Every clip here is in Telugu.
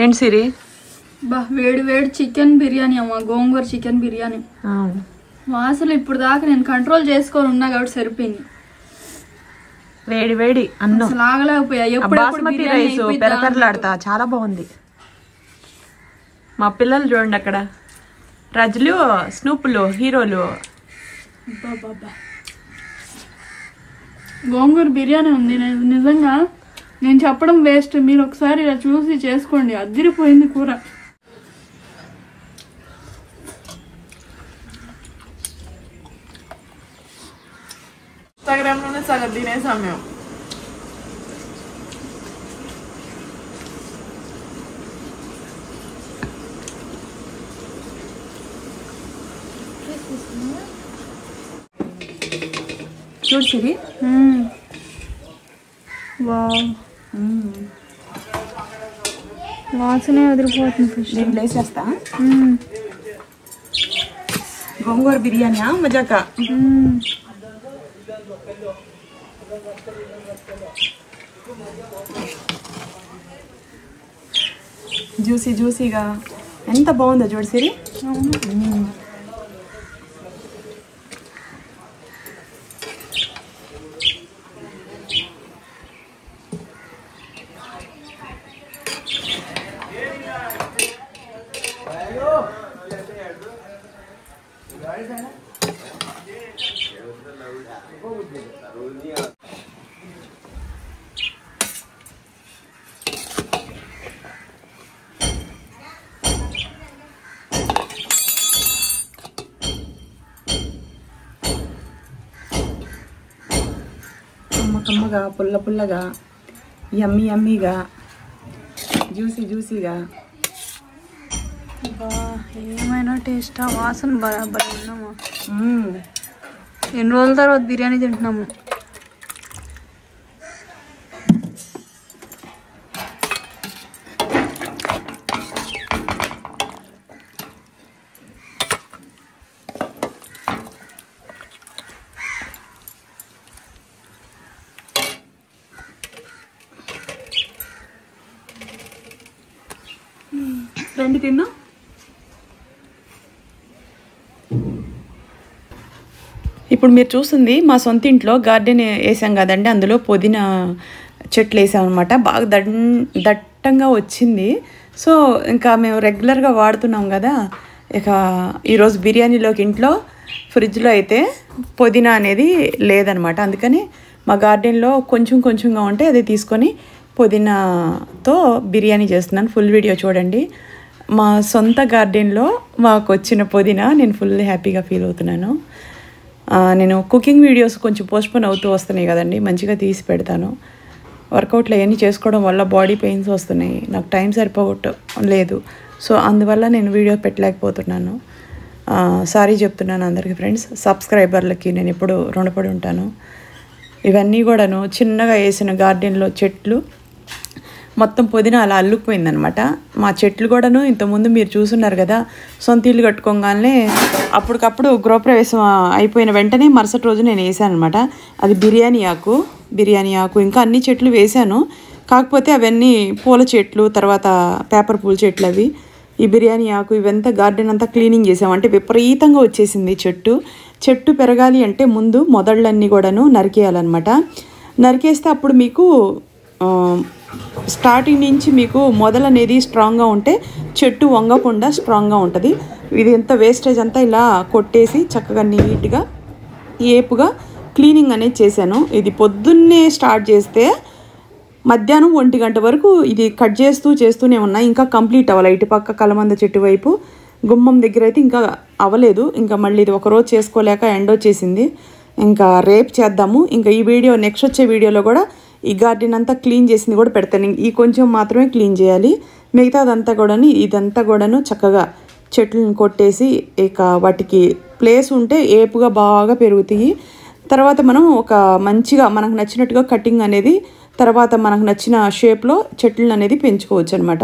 ఏంటి సిరి? బా వేడి వేడి చికెన్ బిర్యానీ అమ్మ, గోంగూర చికెన్ బిర్యానీ. అసలు ఇప్పుడు దాకా నేను కంట్రోల్ చేసుకొని ఉన్నా కాబట్టి సరిపోయింది. వేడి వేడి అన్నం అసలు ఆగలేకపోయా. బాస్మతి రైస్ పెరపెరలాడతా చాలా బాగుంది. మా పిల్లలు చూడండి అక్కడ, రజులు స్నూపులు హీరోలు. గోంగూర బిర్యానీ ఉంది. నిజంగా నేను చెప్పడం వేస్ట్, మీరు ఒకసారి ఇలా చూసి చేసుకోండి. అదిరిపోయింది కూర. ఇన్స్టాగ్రామ్లోనే సగం తినేసాం మేము. చూడు సిరి. వాసనే అదిరిపోతుంది. నేను లేచేస్తా. గోంగూర బిర్యానీ మజాక. జ్యూసీ జ్యూసీగా ఎంత బాగుందో చూడు సిరి. కమ్మగా పుల్ల పుల్లగా యమ్మీ యమ్మీగా జ్యూసీ జ్యూసీగా. ఏమైనా టేస్టా, వాసన బరాబర్ ఉన్నాము. ఎన్ని రోజుల తర్వాత బిర్యానీ తింటున్నాము. రండి తిన్నా. ఇప్పుడు మీరు చూస్తుంది మా సొంత ఇంట్లో గార్డెన్ వేసాం కదండి, అందులో పుదీనా చెట్లు వేసాం అనమాట. బాగా దట్టంగా వచ్చింది. సో ఇంకా మేము రెగ్యులర్గా వాడుతున్నాం కదా. ఇక ఈరోజు బిర్యానీలోకి ఇంట్లో ఫ్రిడ్జ్లో అయితే పుదీనా అనేది లేదనమాట. అందుకని మా గార్డెన్లో కొంచెం కొంచెంగా ఉంటే అది తీసుకొని పుదీనాతో బిర్యానీ చేస్తున్నాను. ఫుల్ వీడియో చూడండి. మా సొంత గార్డెన్లో మాకు వచ్చిన పుదీనా నేను ఫుల్ హ్యాపీగా ఫీల్ అవుతున్నాను. నేను కుకింగ్ వీడియోస్ కొంచెం పోస్ట్పోన్ అవుతూ వస్తున్నాయి కదండి, మంచిగా తీసి పెడతాను. వర్కౌట్లు అవన్నీ చేసుకోవడం వల్ల బాడీ పెయిన్స్ వస్తున్నాయి, నాకు టైం సరిపోవటం లేదు. సో అందువల్ల నేను వీడియో పెట్టలేకపోతున్నాను. సారీ చెప్తున్నాను అందరికీ ఫ్రెండ్స్. సబ్స్క్రైబర్లకి నేను ఎప్పుడు రుణపడి ఉంటాను. ఇవన్నీ కూడాను చిన్నగా వేసిన గార్డెన్లో చెట్లు మొత్తం పుదీనా అలా అల్లుకుపోయిందనమాట. మా చెట్లు కూడాను ఇంతకుముందు మీరు చూస్తున్నారు కదా, సొంత ఇల్లు కట్టుకోగానే అప్పటికప్పుడు గృహప్రవేశం అయిపోయిన వెంటనే మరుసటి రోజు నేను వేసాను అనమాట. అది బిర్యానీ ఆకు ఇంకా అన్ని చెట్లు వేశాను. కాకపోతే అవన్నీ పూల చెట్లు, తర్వాత పేపర్ పూల చెట్లు అవి. ఈ బిర్యానీ ఆకు ఇవంతా గార్డెన్ అంతా క్లీనింగ్ చేసాము. అంటే విపరీతంగా వచ్చేసింది చెట్టు పెరగాలి అంటే ముందు మొదళ్ళన్నీ కూడాను నరికేయాలన్నమాట. నరికేస్తే అప్పుడు మీకు స్టార్టింగ్ నుంచి మీకు మొదలు అనేది స్ట్రాంగ్గా ఉంటే చెట్టు వంగకుండా స్ట్రాంగ్గా ఉంటుంది. ఇది ఎంత వేస్టేజ్ అంతా ఇలా కొట్టేసి చక్కగా నీట్గా ఏపుగా క్లీనింగ్ అనేది చేశాను. ఇది పొద్దున్నే స్టార్ట్ చేస్తే మధ్యాహ్నం 1 గంట వరకు ఇది కట్ చేస్తూనే ఉన్నాయి. ఇంకా కంప్లీట్ అవ్వాలి. ఇటు పక్క కలమంద చెట్టు వైపు గుమ్మం దగ్గర అయితే ఇంకా అవ్వలేదు. ఇంకా మళ్ళీ ఇది ఒకరోజు చేసుకోలేక ఎండ్ వచ్చేసింది. ఇంకా రేపు చేద్దాము. ఇంకా ఈ వీడియో నెక్స్ట్ వచ్చే వీడియోలో కూడా ఈ గార్డెన్ అంతా క్లీన్ చేసింది కూడా పెడతాను. ఈ కొంచెం మాత్రమే క్లీన్ చేయాలి, ఇదంతా కూడాను చక్కగా చెట్లను కొట్టేసి ఇక వాటికి ప్లేస్ ఉంటే ఏపుగా బాగా పెరుగుతాయి. తర్వాత మనం ఒక మంచిగా మనకు నచ్చినట్టుగా కటింగ్ అనేది తర్వాత మనకు నచ్చిన షేప్లో చెట్లను అనేది పెంచుకోవచ్చు అనమాట.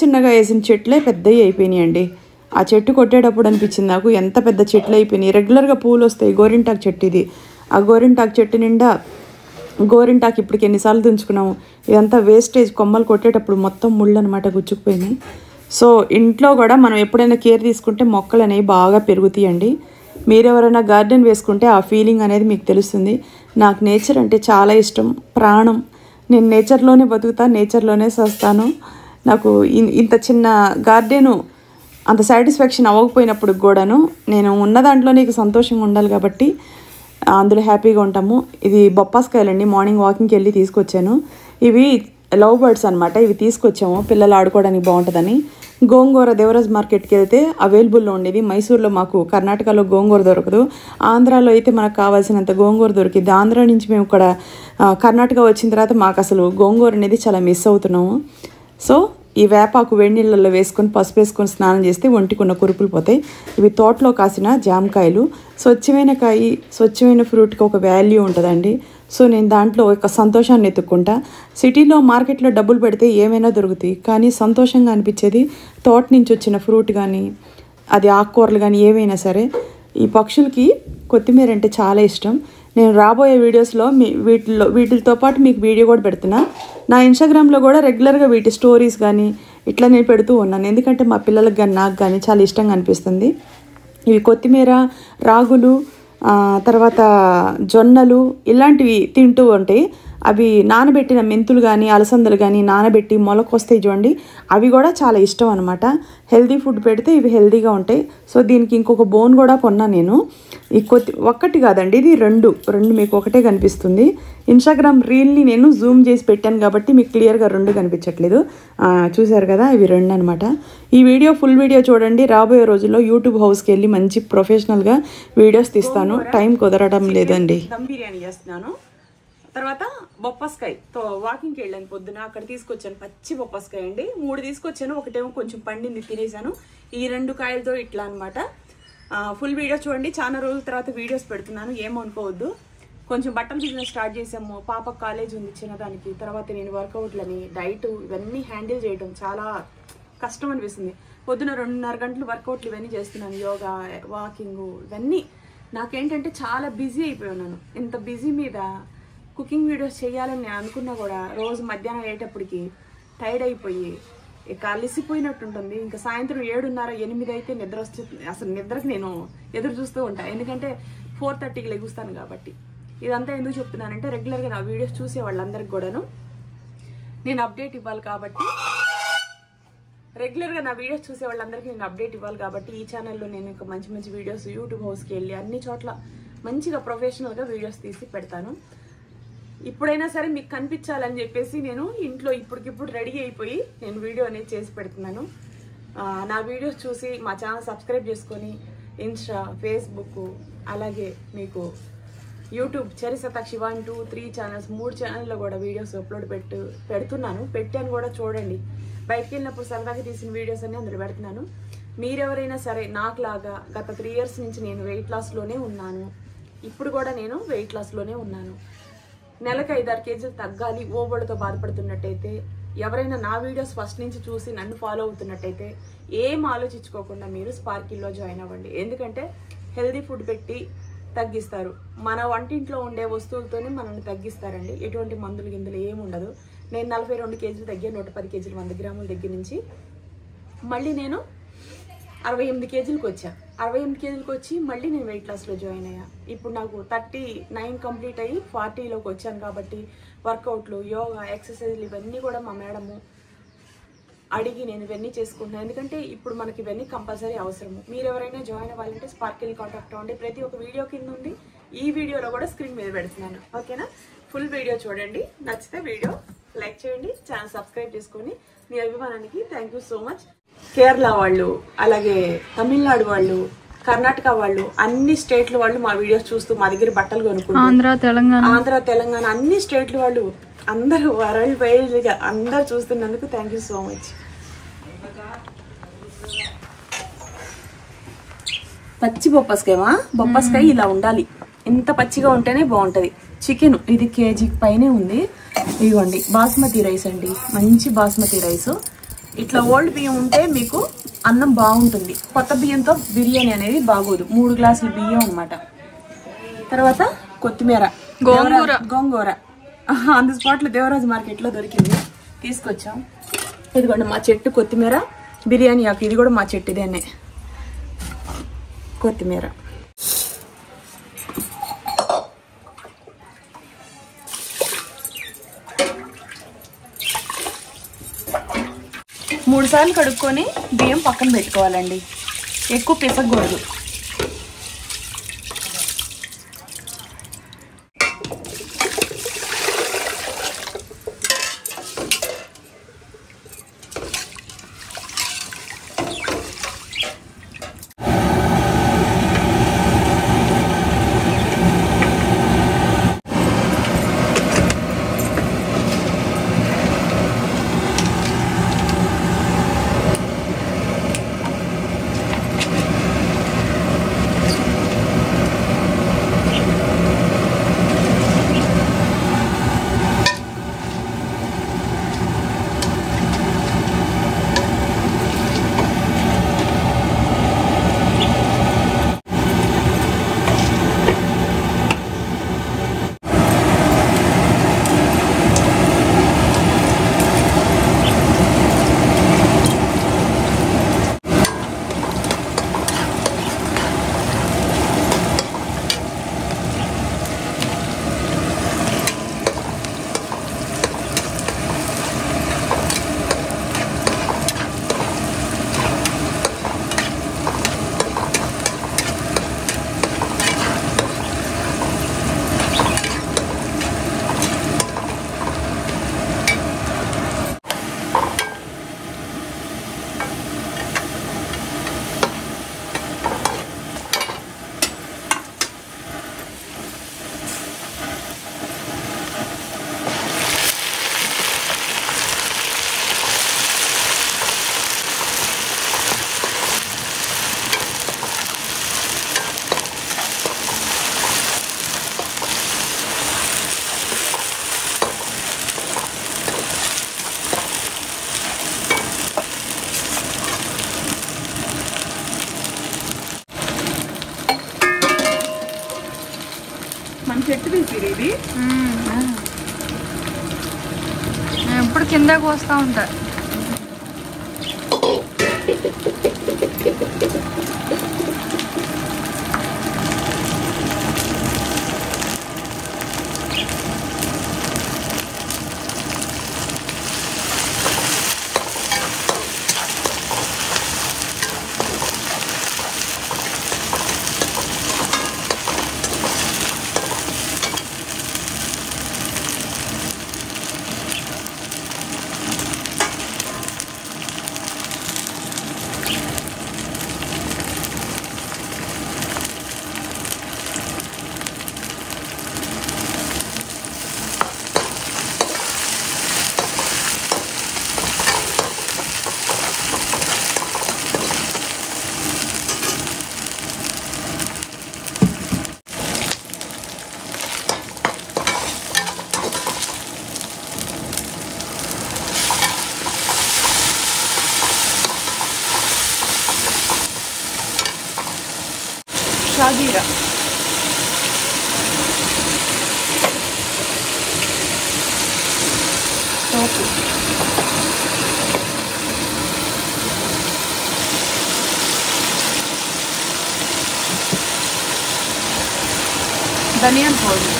చిన్నగా వేసిన చెట్లే పెద్దవి అయిపోయినాయండి. ఆ చెట్టు కొట్టేటప్పుడు అనిపించింది నాకు ఎంత పెద్ద చెట్లు అయిపోయినాయి. రెగ్యులర్గా పూలు వస్తాయి. గోరింటాకు చెట్టు ఇది. ఆ గోరింటాకు చెట్టు నిండా గోరింటాకు ఇప్పటికి ఎన్నిసార్లు తుంచుకున్నాము. ఇదంతా వేస్టేజ్, కొమ్మలు కొట్టేటప్పుడు మొత్తం ముళ్ళు అనమాట గుచ్చుకుపోయినాయి. సో ఇంట్లో కూడా మనం ఎప్పుడైనా కేర్ తీసుకుంటే మొక్కలు అనేవి బాగా పెరుగుతాయండి. మీరెవరైనా గార్డెన్ వేసుకుంటే ఆ ఫీలింగ్ అనేది మీకు తెలుస్తుంది. నాకు నేచర్ అంటే చాలా ఇష్టం, ప్రాణం. నేను నేచర్లోనే బతుకుతా, నేచర్లోనే చేస్తాను. నాకు ఇంత చిన్న గార్డెను అంత సాటిస్ఫాక్షన్ అవ్వకపోయినప్పుడు కూడాను నేను ఉన్న దాంట్లో నీకు సంతోషంగా ఉండాలి కాబట్టి అందులో హ్యాపీగా ఉంటాము. ఇది బొప్పాస్కాయలండి, మార్నింగ్ వాకింగ్కి వెళ్ళి తీసుకొచ్చాను. ఇవి లవ్ బర్డ్స్ అనమాట. ఇవి తీసుకొచ్చాము పిల్లలు ఆడుకోవడానికి బాగుంటుందని. గోంగూర దేవరాజ్ మార్కెట్కి వెళ్తే అవైలబుల్లో ఉండేది. మైసూర్లో మాకు, కర్ణాటకలో గోంగూర దొరకదు. ఆంధ్రాలో అయితే మనకు కావాల్సినంత గోంగూర దొరికింది. ఆంధ్ర నుంచి మేము ఇక్కడ కర్ణాటక వచ్చిన తర్వాత మాకు అసలు గోంగూర అనేది చాలా మిస్ అవుతున్నాము. సో ఈ వేపాకు వేడి నీళ్ళల్లో వేసుకొని పసుపు వేసుకొని స్నానం చేస్తే ఒంటికున్న కురుపులు పోతాయి. ఇవి తోటలో కాసిన జామకాయలు. స్వచ్ఛమైన కాయ, స్వచ్ఛమైన ఫ్రూట్కి ఒక వాల్యూ ఉంటుందండి. సో నేను దాంట్లో ఒక సంతోషాన్ని ఎత్తుక్కుంటా. సిటీలో మార్కెట్లో డబ్బులు పెడితే ఏమైనా దొరుకుతాయి, కానీ సంతోషంగా అనిపించేది తోట నుంచి వచ్చిన ఫ్రూట్ కానీ, అది ఆకుకూరలు కానీ ఏవైనా సరే. ఈ పక్షులకి కొత్తిమీర అంటే చాలా ఇష్టం. నేను రాబోయే వీడియోస్లో వీటితో పాటు మీకు వీడియో కూడా పెడుతున్నా. నా ఇన్స్టాగ్రామ్లో కూడా రెగ్యులర్గా వీటి స్టోరీస్ కానీ ఇట్లా నేను పెడుతూ ఉన్నాను. ఎందుకంటే మా పిల్లలకు కానీ నాకు కానీ చాలా ఇష్టంగా అనిపిస్తుంది. ఇవి కొత్తిమీర, రాగులు, తర్వాత జొన్నలు ఇలాంటివి తింటూ ఉంటాయి. అవి నానబెట్టిన మెంతులు కానీ అలసందలు కానీ నానబెట్టి మొలకొస్తాయి చూడండి, అవి కూడా చాలా ఇష్టం అనమాట. హెల్దీ ఫుడ్ పెడితే ఇవి హెల్దీగా ఉంటాయి. సో దీనికి ఇంకొక బోన్ కూడా కొన్నా నేను. ఈ ఒక్కటి కాదండి, ఇది రెండు మీకు ఒకటే కనిపిస్తుంది. ఇన్స్టాగ్రామ్ రీల్ని నేను జూమ్ చేసి పెట్టాను కాబట్టి మీకు క్లియర్గా రెండు కనిపించట్లేదు. చూశారు కదా, ఇవి రెండు అనమాట. ఈ వీడియో ఫుల్ వీడియో చూడండి. రాబోయే రోజుల్లో యూట్యూబ్ హౌస్కి వెళ్ళి మంచి ప్రొఫెషనల్గా వీడియోస్ తీస్తాను. టైం కుదరడం లేదండి. దమ్ బిర్యానీ చేస్తున్నాను. తర్వాత బొప్పాస్కాయతో వాకింగ్కి వెళ్ళాను పొద్దున, అక్కడ తీసుకొచ్చాను పచ్చి బొప్పాస్కాయ అండి. 3 తీసుకొచ్చాను, ఒకటేమో కొంచెం పండింది తినేసాను. ఈ 2 కాయలతో ఇట్లా అనమాట. ఫుల్ వీడియో చూడండి. చాలా రోజుల తర్వాత వీడియోస్ పెడుతున్నాను, ఏమనుకోవద్దు. కొంచెం బట్టలు బిజినెస్ స్టార్ట్ చేసాము. పాప కాలేజ్ ఉంది చిన్నదానికి. తర్వాత నేను వర్కౌట్లని, డైట్ ఇవన్నీ హ్యాండిల్ చేయడం చాలా కష్టం అనిపిస్తుంది. పొద్దున 2.5 గంటలు వర్కౌట్లు ఇవన్నీ చేస్తున్నాను. యోగా, వాకింగ్ ఇవన్నీ. నాకేంటంటే చాలా బిజీ అయిపోయి ఉన్నాను. ఇంత బిజీ మీద కుకింగ్ వీడియోస్ చేయాలని నేను అనుకున్నా కూడా రోజు మధ్యాహ్నం అయ్యేటప్పటికి టైర్డ్ అయిపోయి ఇక అలసిపోయినట్టు ఉంటుంది. ఇంకా సాయంత్రం 7:30, 8 అయితే నిద్ర వస్తుంది. అసలు నిద్రకి నేను ఎదురు చూస్తూ ఉంటాను, ఎందుకంటే 4:30కి లెగుస్తాను కాబట్టి. ఇదంతా ఎందుకు చెప్తున్నానంటే రెగ్యులర్గా నా వీడియోస్ చూసే వాళ్ళందరికీ కూడాను నేను అప్డేట్ ఇవ్వాలి కాబట్టి, ఈ ఛానల్లో నేను ఇంకా మంచి మంచి వీడియోస్ యూట్యూబ్ హౌస్కి వెళ్ళి అన్ని చోట్ల మంచిగా ప్రొఫెషనల్గా వీడియోస్ తీసి పెడతాను. ఇప్పుడైనా సరే మీకు కనిపించాలని చెప్పేసి నేను ఇంట్లో ఇప్పటికిప్పుడు రెడీ అయిపోయి నేను వీడియో అనేది చేసి పెడుతున్నాను. నా వీడియోస్ చూసి మా ఛానల్ సబ్స్క్రైబ్ చేసుకొని ఇన్స్టా, ఫేస్బుక్, అలాగే మీకు యూట్యూబ్ చరిసతాక్షి 1, 2, 3 ఛానల్స్, 3 ఛానల్లో కూడా వీడియోస్ అప్లోడ్ పెట్టాను కూడా చూడండి. బయటకు వెళ్ళినప్పుడు సరదాగా తీసిన వీడియోస్ అన్ని అందులో పెడుతున్నాను. మీరెవరైనా సరే నాకులాగా గత 3 years నుంచి నేను వెయిట్ లాస్లోనే ఉన్నాను. ఇప్పుడు కూడా నేను వెయిట్ లాస్లోనే ఉన్నాను. నెలకు 5-6 కేజీలు తగ్గాలి ఓబోళ్ళతో బాధపడుతున్నట్టయితే, ఎవరైనా నా వీడియోస్ ఫస్ట్ నుంచి చూసి నన్ను ఫాలో అవుతున్నట్టయితే ఏం ఆలోచించుకోకుండా మీరు స్పార్కిల్లో జాయిన్ అవ్వండి. ఎందుకంటే హెల్దీ ఫుడ్ పెట్టి తగ్గిస్తారు. మన వంటింట్లో ఉండే వస్తువులతోనే మనల్ని తగ్గిస్తారండి. ఎటువంటి మందులు గిందులు ఏమి ఉండదు. నేను 42 కేజీలు తగ్గాను, 110 కేజీలు 100 గ్రాముల దగ్గర నుంచి. మళ్ళీ నేను 68 కేజీలకు వచ్చా. 68 కేజీలకు వచ్చి మళ్ళీ నేను వెయిట్ లాస్లో జాయిన్ అయ్యా. ఇప్పుడు నాకు 39 కంప్లీట్ అయ్యి 40లోకి వచ్చాను కాబట్టి వర్కౌట్లు, యోగా, ఎక్సర్సైజ్లు ఇవన్నీ కూడా మా మేడము అడిగి నేను ఇవన్నీ చేసుకుంటున్నాను. ఎందుకంటే ఇప్పుడు మనకి ఇవన్నీ కంపల్సరీ అవసరము. మీరు ఎవరైనా జాయిన్ అవ్వాలంటే స్పార్కిల్ కాంటాక్ట్ అవ్వండి. ప్రతి ఒక్క వీడియో కింద ఉంది. ఈ వీడియోలో కూడా స్క్రీన్ మీద పెడుతున్నాను. ఓకేనా? ఫుల్ వీడియో చూడండి. నచ్చితే వీడియో లైక్ చేయండి, ఛానల్ సబ్స్క్రైబ్ చేసుకొని. మీ అభిమానానికి thank you so much. Kerala వాళ్ళు, అలాగే తమిళనాడు వాళ్ళు, కర్ణాటక వాళ్ళు, అన్ని స్టేట్ల వాళ్ళు మా వీడియోస్ చూస్తూ మా దగ్గర బట్టలు కొనుక్కుంటారు. ఆంధ్ర, తెలంగాణ అన్ని స్టేట్ల వాళ్ళు అందరూ వరల్డ్ వైడ్గా అందరు చూస్తున్నందుకు థ్యాంక్ యూ సో మచ్. పచ్చి బొప్పాస్కాయ ఇలా ఉండాలి. ఇంత పచ్చిగా ఉంటేనే బాగుంటుంది. చికెన్ ఇది కేజీకి పైనే ఉంది. ఇదిగోండి బాస్మతి రైస్ అండి, మంచి బాస్మతి రైస్. ఇట్లా ఓల్డ్ బియ్యం ఉంటే మీకు అన్నం బాగుంటుంది. కొత్త బియ్యంతో బిర్యానీ అనేది బాగోదు. 3 గ్లాసులు బియ్యం అనమాట. తర్వాత కొత్తిమీర, గోంగూర ఆన్ ది స్పాట్లో దేవరాజు మార్కెట్లో దొరికింది, తీసుకొచ్చాం. ఇదిగోండి మా చెట్టు కొత్తిమీర, బిర్యానీ ఆకు, ఇది కూడా మా చెట్టుదేనే కొత్తిమీర. మూడు సార్లు కడుక్కొని బియ్యం పక్కన పెట్టుకోవాలండి, ఎక్కువ పిసకూడదు. మన చెట్టు తీసిరు ఇది. నేను ఎప్పుడు కిందకు వస్తూ ఉంటా. షాజీరా సోపు, ధనియా పౌడర్,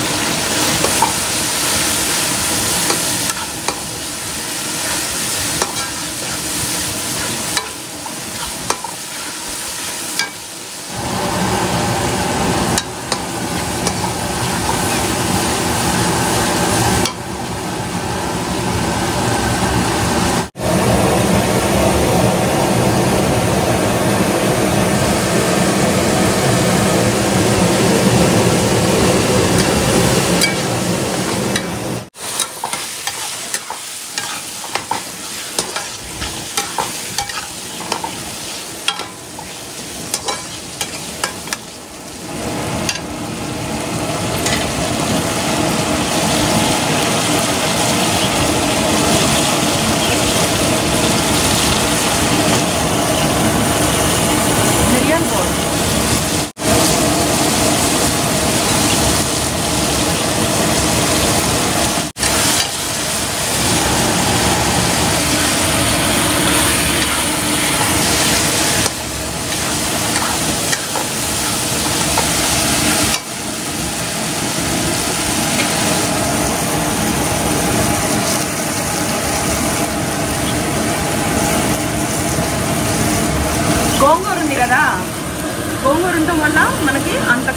గోంగూర ఉండటం వల్ల మనకి అంత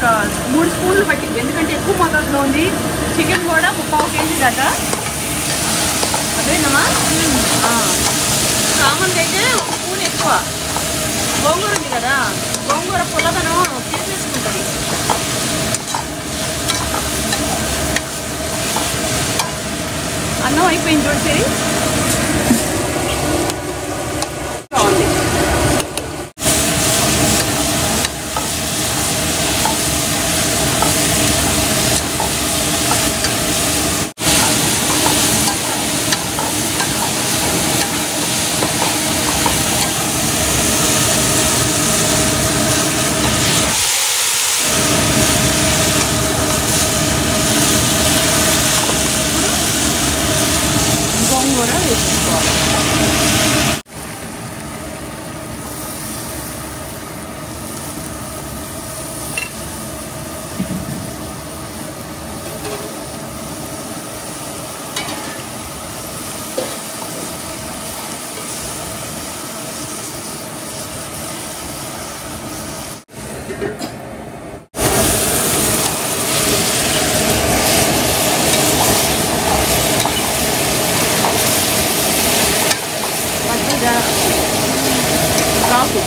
3 స్పూన్లు పట్టింది, ఎందుకంటే ఎక్కువ మోతాదులో ఉంది. చికెన్ కూడా 3/4 కేజీ దాకా. అదేనమ్మా కామన్ అయితే 1 స్పూన్ ఎక్కువ. గోంగూర ఉంది కదా, గోంగూర పుల్లదనం తీసేసుకుంటుంది. అన్నం అయిపోయింది చూసి బాగుంది. గోంగూర వేసుకోవాలి. కాకు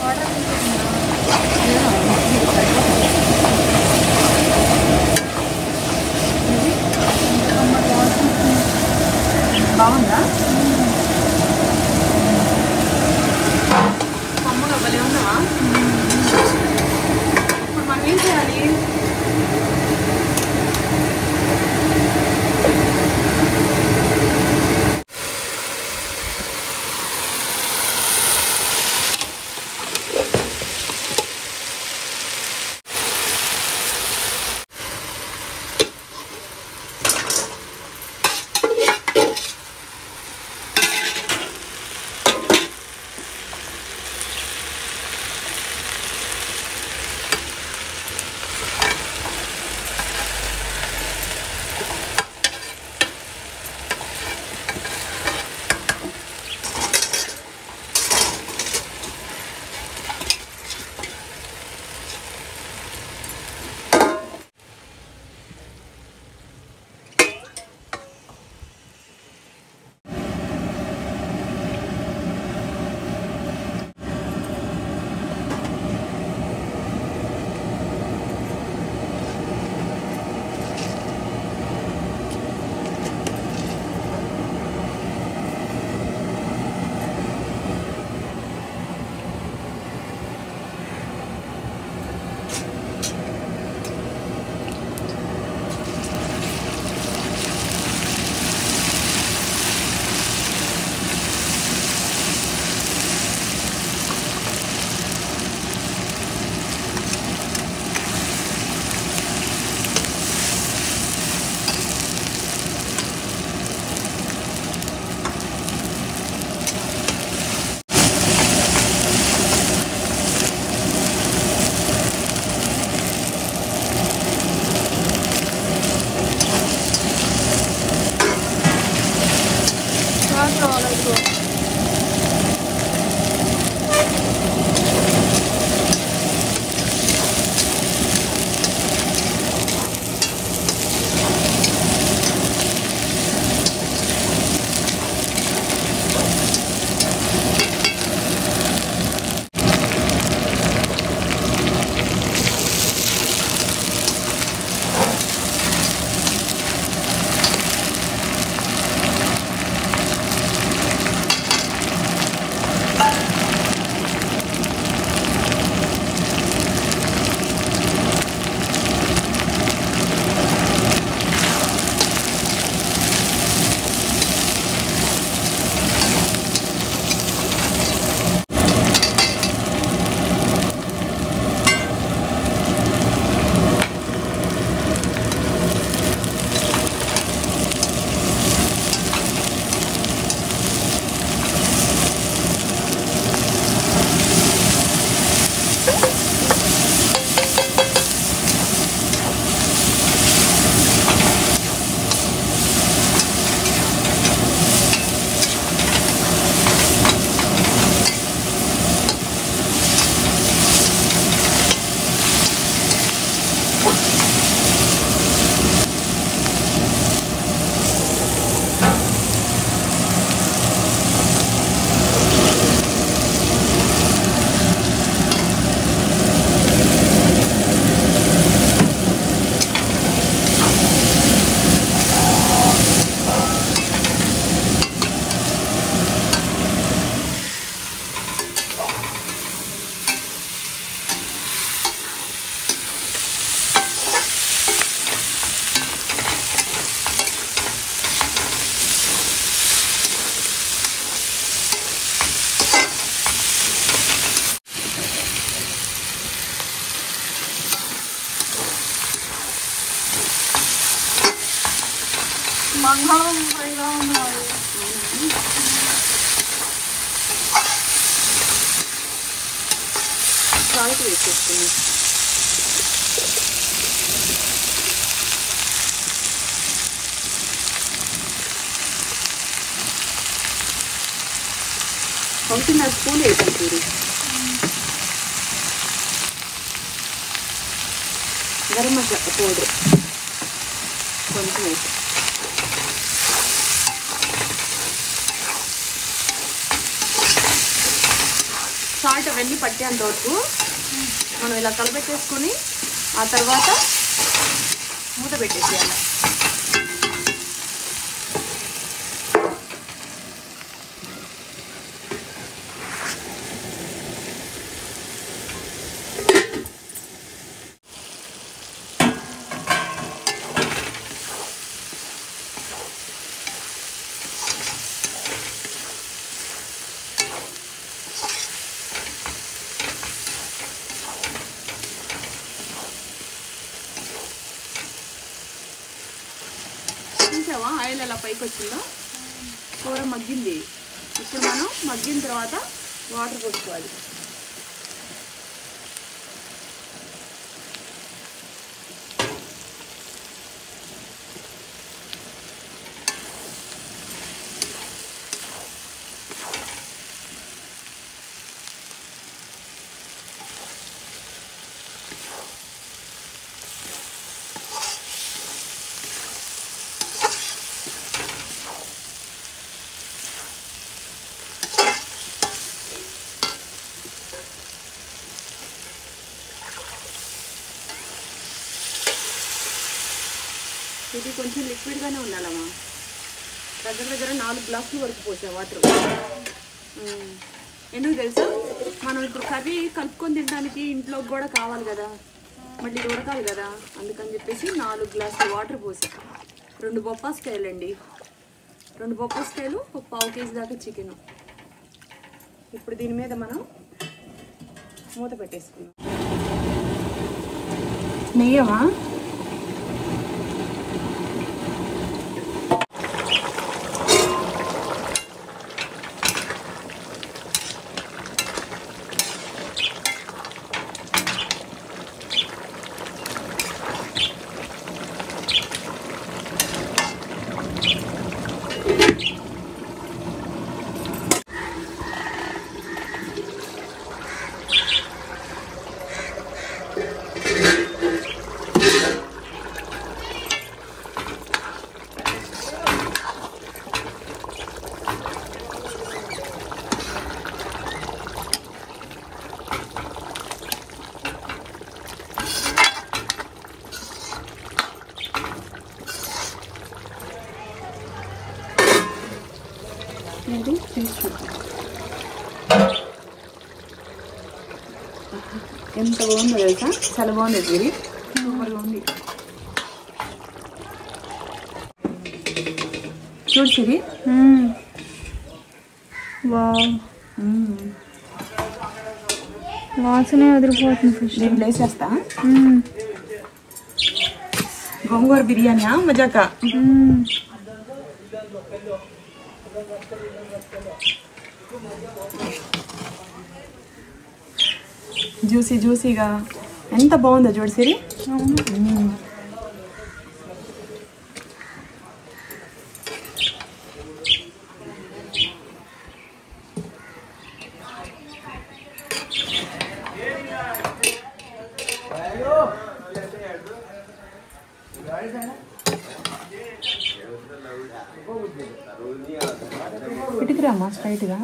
వాటర్ సాల్ట్ వేసేసుకున్నాం. కొంచెం స్పూన్ వేసాను చూడు. గరం మసాలా పౌడర్ కొంచెం వేసి సాల్ట్ అవన్నీ పట్టేంత వరకు మనం ఇలా కలపెట్టేసుకొని ఆ తర్వాత మూత పెట్టేసేయాలి. చూసావా ఆయిల్ అలా పైకి వచ్చిందో? కూర మగ్గింది. ఇప్పుడు మనం మగ్గిన తర్వాత వాటర్ పోసుకోవాలి. ఇది కొంచెం లిక్విడ్గానే ఉండాలమ్మా. దగ్గర దగ్గర 4 గ్లాసుల వరకు పోసా వాటర్. ఎందుకు తెలుసా, మనం ఇప్పుడు కర్రీ కలుపుకొని తినడానికి ఇంట్లో కూడా కావాలి కదా, మళ్ళీ ఉడకాలి కదా, అందుకని చెప్పేసి 4 గ్లాసుల వాటర్ పోసా. 2 బొప్పాస్కాయలు అండి, 2 బొప్పాస్కాయలు, ఒక 1/2 కేజీ దాకా చికెన్. ఇప్పుడు దీని మీద మనం మూత పెట్టేసుకున్నాం. నెయ్యమా ఎంత బాగుందో తెలుసా? చాలా బాగుంది. ఇది సూపర్గా ఉంది. చూడు సిరి. వాసనే వదిలిపోతుంది. దీంట్లో వేసేస్తా. గోంగూర బిర్యానీ మజాకా. జ్యూసీ జ్యూసీగా ఎంత బాగుందో చూడు సిరి. ఇటుకురామ్మా స్ట్రైట్గా.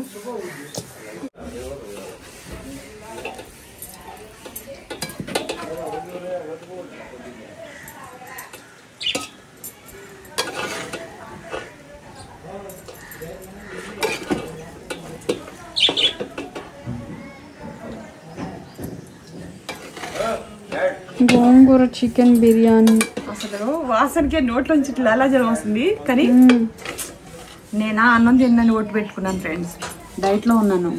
గోంగూర చికెన్ బిర్యానీ అసలు వాసనకే నోట్లోంచి ఇట్లా ఎలా జలం వస్తుంది. కానీ నేను అన్నం తిన్నాను ఓటు పెట్టుకున్నాను ఫ్రెండ్స్. డైట్లో ఉన్నాను.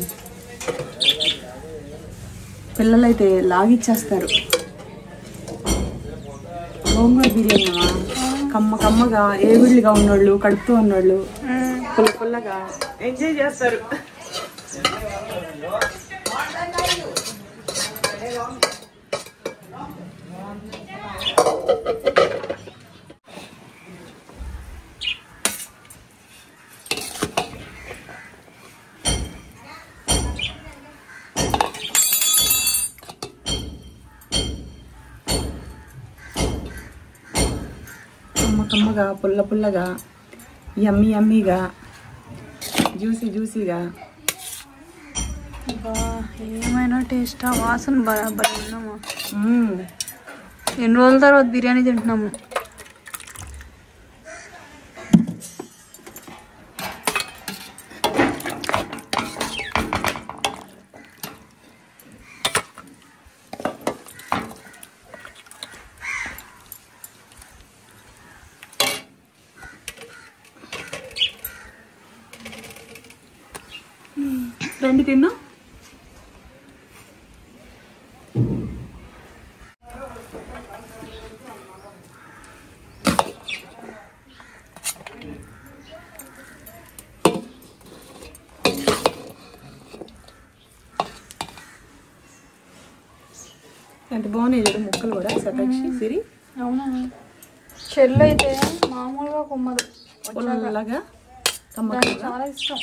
పిల్లలైతే లాగిచ్చేస్తారు. గోంగూర బిర్యానీ కమ్మ కమ్మగా ఏవిళ్ళుగా ఉన్నోళ్ళు, కడుపుతూ ఉన్నోళ్ళు పుల్ల పుల్లగా ఎంజాయ్ చేస్తారు. కమ్మగా పుల్ల పుల్లగా యమ్మీ యమ్మీగా జ్యూసీగా ఏమైనా టేస్టా, వాసన బరాబర్ ఉన్నామా. ఎన్ని రోజుల తర్వాత బిర్యానీ తింటున్నాము. రండి తిందాం. ఎంత బాగున్నాయి చూడు ముక్కలు కూడా సతాక్షి సిరి. అవునా, చెల్లు అయితే మామూలుగా కొమ్మదు, పుల్లగా చాలా ఇష్టం.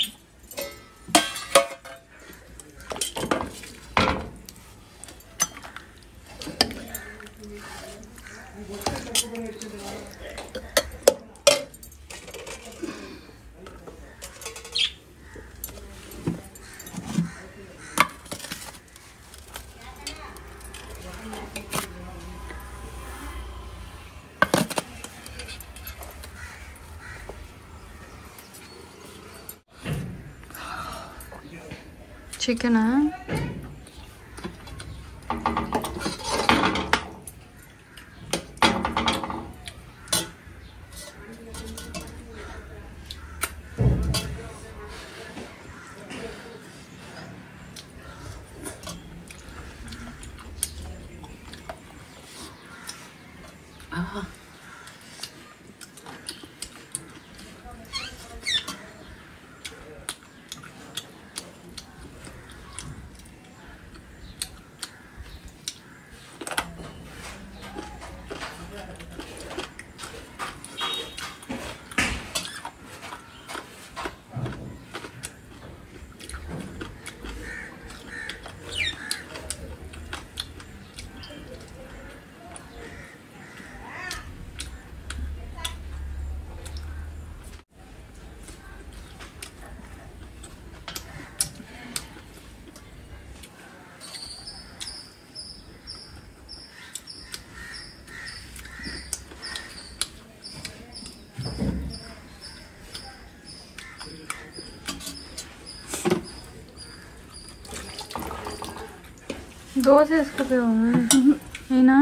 చికెనా దోశ వేసుకుపోయావు అయినా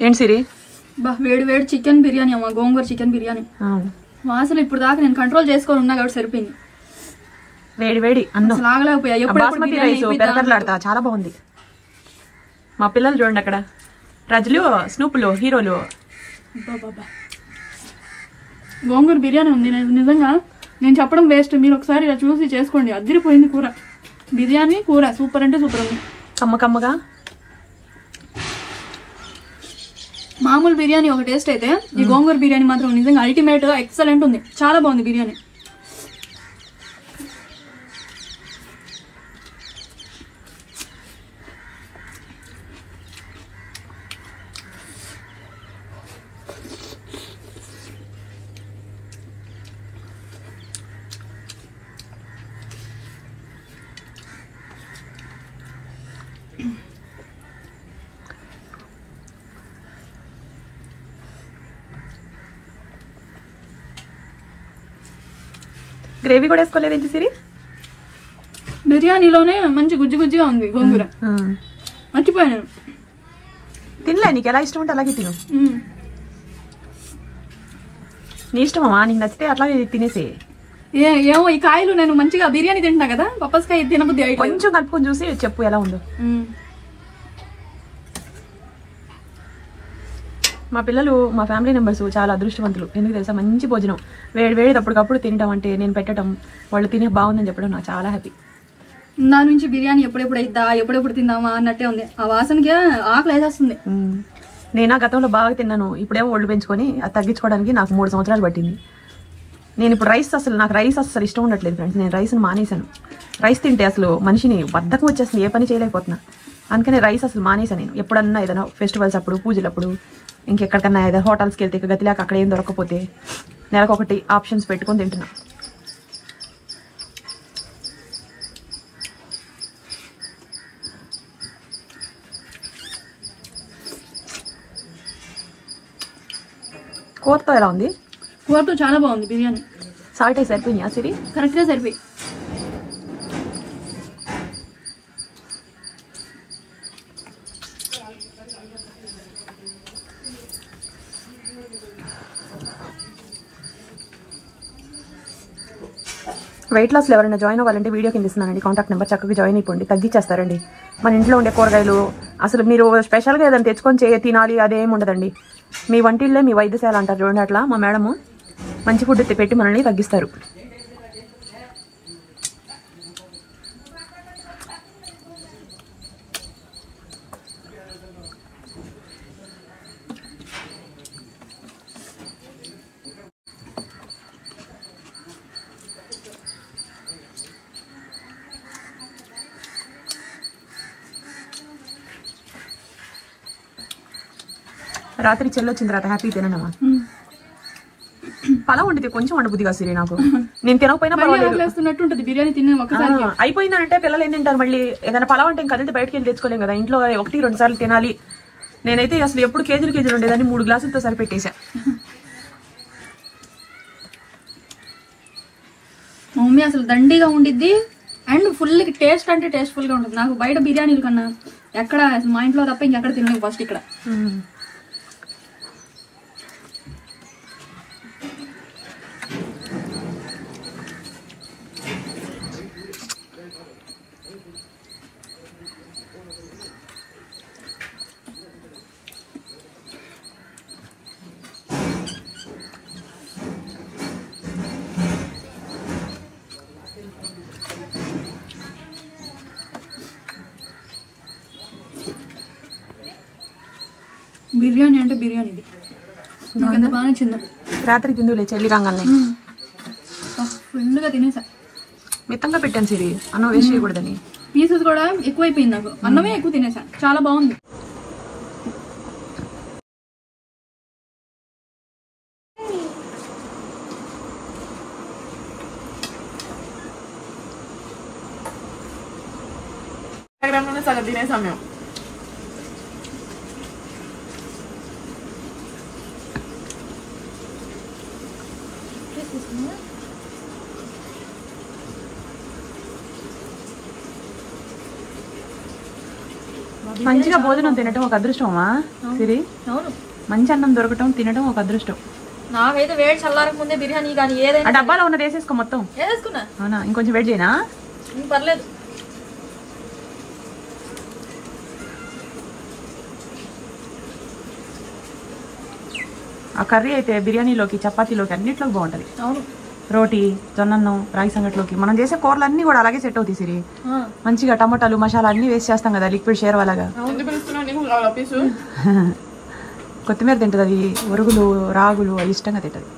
ఏంటి సిరి? బా వేడి వేడి చికెన్ బిర్యానీ అమ్మ, గోంగూర చికెన్ బిర్యానీ. వాసన ఇప్పుడు దాకా నేను కంట్రోల్ చేసుకొని ఉన్నా కాబట్టి సరిపోయింది. వేడి వేడి అన్నం ఆగలేకపోయా. బాస్మతి రైస్ పెరగలాడతా చాలా బాగుంది. మా పిల్లలు చూడండి అక్కడ, రజులు స్నూపులు హీరోలు. గోంగూర బిర్యానీ ఉంది. నిజంగా నేను చెప్పడం వేస్ట్, మీరు ఒకసారి ఇలా చూసి చేసుకోండి. అదిరిపోయింది కూర, బిర్యానీ కూర సూపర్ అంటే సూపర్ ఉంది. కమ్మ కమ్మగా మామూలు బిర్యానీ ఒక టేస్ట్ అయితే ఈ గోంగూర బిర్యానీ మాత్రం నిజంగా అల్టిమేట్, ఎక్సలెంట్ ఉంది. చాలా బాగుంది బిర్యానీ. గ్రేవీ కూడా వేసుకోలేదు ఏంటి సిరి? బిర్యానీలోనే మంచి గుజ్జు గుజ్జుగా ఉంది గోంగూర. మర్చిపోయాను. తినలే, నీకు ఎలా ఇష్టం ఉంటే అలాగే తిను. నీ ఇష్టమమ్మా, నీకు నచ్చితే అట్లాగే తినేసే. ఏమో ఈ కాయలు నేను మంచిగా బిర్యానీ తింటున్నా కదా, పప్పస్కాయ తినబుద్ధి అయితే కొంచెం కలుపుకొని చూసి చెప్పు ఎలా ఉందో. మా పిల్లలు, మా ఫ్యామిలీ మెంబర్స్ చాలా అదృష్టవంతులు. ఎందుకు తెలుసా, మంచి భోజనం వేడి అప్పటికప్పుడు తినడం అంటే, నేను పెట్టడం, వాళ్ళు తినే బాగుందని చెప్పడం నాకు చాలా హ్యాపీ. దాని నుంచి బిర్యానీ ఎప్పుడెప్పుడు అయిద్దా, ఎప్పుడెప్పుడు తిందామా అన్నట్టే ఉంది. ఆ వాసనకి ఆకలి వేసేస్తుంది. నేను ఆ గతంలో బాగా తిన్నాను, ఇప్పుడేమో ఒళ్ళు పెంచుకొని అది తగ్గించుకోవడానికి నాకు 3 సంవత్సరాలు పట్టింది. నేను ఇప్పుడు నాకు రైస్ అసలు ఇష్టం ఉండట్లేదు ఫ్రెండ్స్. నేను రైస్ని మానేశాను. రైస్ తింటే అసలు మనిషిని బద్ధకం వచ్చేస్తుంది, ఏ పని చేయలేకపోతున్నా. అందుకనే రైస్ అసలు మానేశాను నేను. ఎప్పుడన్నా ఏదైనా ఫెస్టివల్స్ అప్పుడు, పూజలప్పుడు, ఇంకెక్కడికన్నా ఏదైనా హోటల్స్కి వెళ్తే ఇక గతిలేక అక్కడ ఏం దొరకకపోతే నెలకొకటి ఆప్షన్స్ పెట్టుకొని తింటున్నా. కూరతో ఎలా ఉంది? కూరతో చాలా బాగుంది బిర్యానీ. సాల్ట్ అయితే సరిపోయినాయా సిరి? కరెక్ట్గా సరిపోయి. వెయిట్ లాస్లో ఎవరైనా జాయిన్ అవ్వాలంటే వీడియో కింద ఇస్తున్నానండి కాంటాక్ట్ నెంబర్, చక్కగా జాయిన్ అయిపోండి, తగ్గించేస్తారండి. మన ఇంట్లో ఉండే కూరగాయలు అసలు మీరు స్పెషల్గా ఏదైనా తెచ్చుకొని తినాలి అదేం ఉండదండి. మీ వంటిళ్ళే మీ వైద్యశాల అంటారు చూడండి, అట్లా మా మేడము మంచి ఫుడ్ పెట్టి మనల్ని తగ్గిస్తారు. రాత్రి చెల్లొచ్చిన తర్వాత హ్యాపీ తినమ్మా. పలావ్ వండితే కొంచెం వండబుద్దిగా సిరి నాకు. నేను తినకపోయినా పర్వాలేదు, బిర్యానీ తినే ఒకసారి అయిపోయిందంటే పిల్లలు ఏం తింటారు మళ్ళీ. ఏదైనా పలావ్ అంటే కదిలితే బయటకి వెళ్ళి తెచ్చుకోలేం కదా, ఇంట్లో 1-2 సార్లు తినాలి. నేనైతే అసలు ఎప్పుడు కేజీలు ఉండేదాన్ని, 3 గ్లాసులతో సరిపెట్టేశా. మా మమ్మీ అసలు దండిగా ఉండిద్ది అండ్ ఫుల్ టేస్ట్ అంటే టేస్ట్ఫుల్ గా ఉంటుంది. నాకు బయట బిర్యానీల కన్నా ఎక్కడ మా ఇంట్లో తప్ప ఇంకెక్కడ తినలేదు ఫస్ట్ ఇక్కడ. బిర్యానీ అంటే బిర్యానీ ఇది నాకు ఎంత బాగా నచ్చిందో. రాత్రి తిందులే చెల్లి రాగానే ఫుల్గా తినేసా. మిత్తంగా పెట్టాను సిరి, అన్నం వేస్ట్ చేయకూడదని. పీసెస్ కూడా ఎక్కువైపోయింది, నాకు అన్నమే ఎక్కువ తినేసా. చాలా బాగుంది. సగం తినేసాం మేము. మంచిగా భోజనం తినటం ఒక అదృష్టమా సిరి? అవును, మంచి అన్నం దొరకటం తినడం ఒక అదృష్టం. నాకైతే వేడి చల్లారక ముందే బిర్యానీ కానీ ఏదైనా డబ్బాలో ఉన్నది వేసేసుకో మొత్తం. వేసుకున్నా. అవునా, ఇంకొంచెం వేడి చేయనా? పర్లేదు. ఆ కర్రీ అయితే బిర్యానీలోకి, చపాతీలోకి, అన్నిట్లోకి బాగుంటది. అవును, రోటీ, జొన్నన్నం, రాగి సంగట్లోకి మనం చేసే కూరలు అన్ని కూడా అలాగే సెట్ అవుతాయి సిరి. మంచిగా టమాటాలు, మసాలా అన్ని వేసి చేస్తాం కదా, లిక్విడ్ షేర్ అలాగా. కొత్తిమీర తింటది అది, ఒరుగులు, రాగులు అవి ఇష్టంగా తింటది.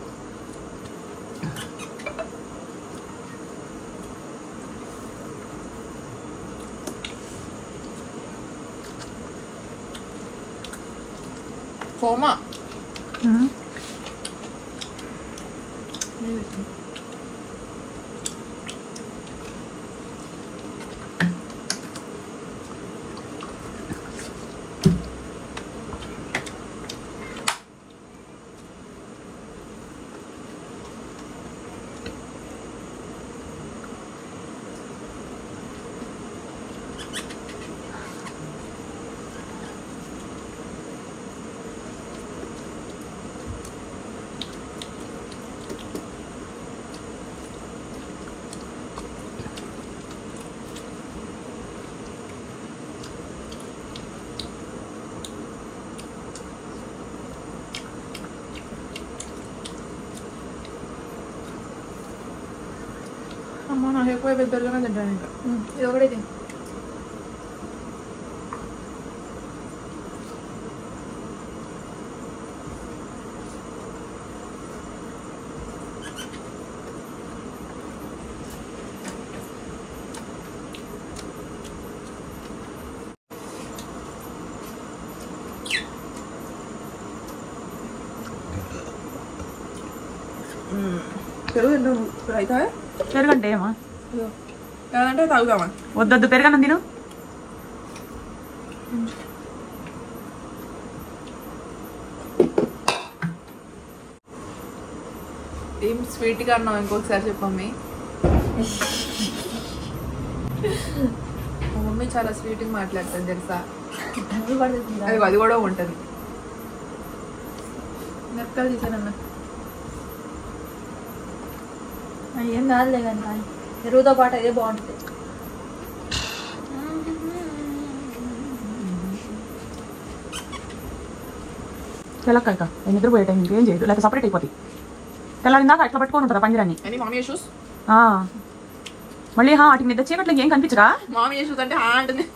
అమ్మ నాకు ఎక్కువ పెద్దగానే తింటాను ఇంకా. ఇది ఒకటి పెరుగు తింటాను ఇప్పుడు అయితే పెరుగంటే ఏమా ఏదంటే తాగుదామా? వద్దొద్దు పెరగను తిను. ఏం స్వీట్గా అన్నావు ఇంకొకసారి చెప్పమ్మి. మా మమ్మీ చాలా స్వీట్గా మాట్లాడుతుంది తెలుసా. అది కూడా ఉంటుంది. మిరపకాయలు తీసానన్నా ఏం కాదులే కానీ పెరుగుతో పాటు అదే బాగుంటుంది. తెల్లకాయక నేను నిద్రపోయే టైం ఏం చేయదు, లేకపోతే సపరేట్ అయిపోతాయి. తెల్లారిందాక అట్లా పట్టుకొని ఉంటుంది పందిరాన్ని. మామీ ఇష్యూస్ మళ్ళీ వాటికి నిద్ర చీకట్లో ఏం కనిపించరా? మామీ ఇష్యూస్ అంటే అంటుంది.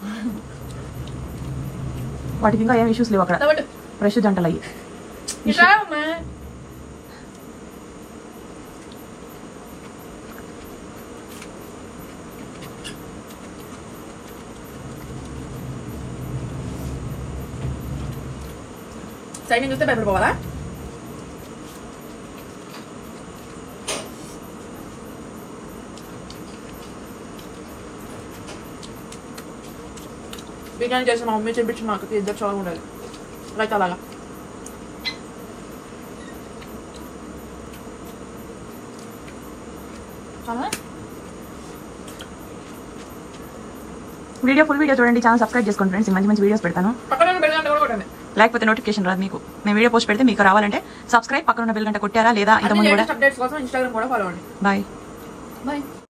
వాటికి ఇంకా ఏం ఇష్యూస్ లేవు అక్కడ. ఫ్రెష్ జంటలు అయ్యి సైడ్ చూస్తే భయపడిపోవాలా? బిర్యానీ చేసి మా మమ్మీ చెప్పించి మాకు ఇద్దరు చాలా ఉండదు లైక్ అలాగా. ఫుల్ వీడియో చూడండి, ఛానల్ సబ్స్క్రైబ్ చేసుకోండి ఫ్రెండ్స్. మంచి మంచి వీడియోస్ పెడతాను. లేకపోతే నోటిఫికేషన్ రాదు మీకు. నేను వీడియో పోస్ట్ పెడితే మీకు రావాలంటే సబ్స్క్రైబ్, పక్కన ఉన్న బెల్ గంట కొట్టారా లేదా? ఇంతకుముందు కూడా అప్డేట్స్ కోసం ఇన్స్టాగ్రామ్ కూడా ఫాలో అవ్వండి. బాయ్.